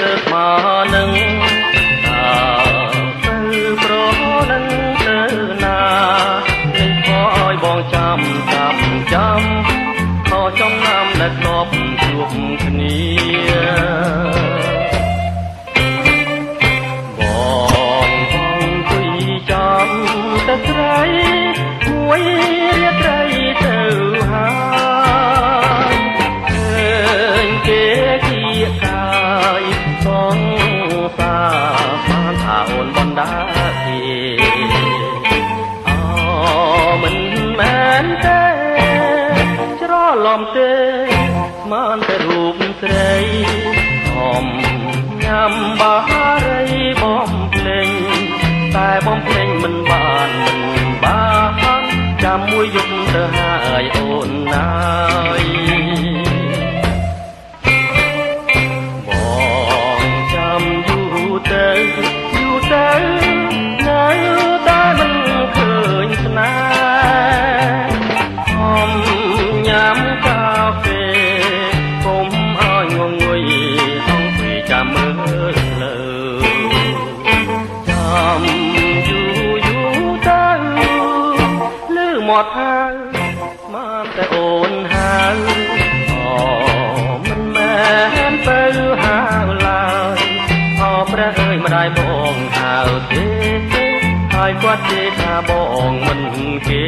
លមកនឹងទៅប្រនឹងទៅណានឹងខ້ອຍបងចាំខចំណាំដែលធ្លាប់ជួបគ្នាបងទុយចាំតែស្រីមួយរាត្រីទៅហើយឃើញគេគៀកកាយសងសាបានថាអូនបណ្ដាគេមិនមែនទេច្រឡំទេស្មានតែរូបស្រីហមញ៉ាំបារីបំភ្លេងតែបំភ្លេងមិនបានចាំមួយយប់ទៅហើយអូនណាយបងចាំយូរទៅនៅតែមិនឃើញស្នេហ៍ញ៉ាំកាហ្វេកុំឲ្យងងុយហងពីចាំមើលលើចាំយូរទៅលឺមាត់ហៅមកតែអូនហៅមិនមែនទៅហៅឡើយព្រះអើយម្ដាយបងហៅទេហើយគាត់ទេថាបងមិនគេ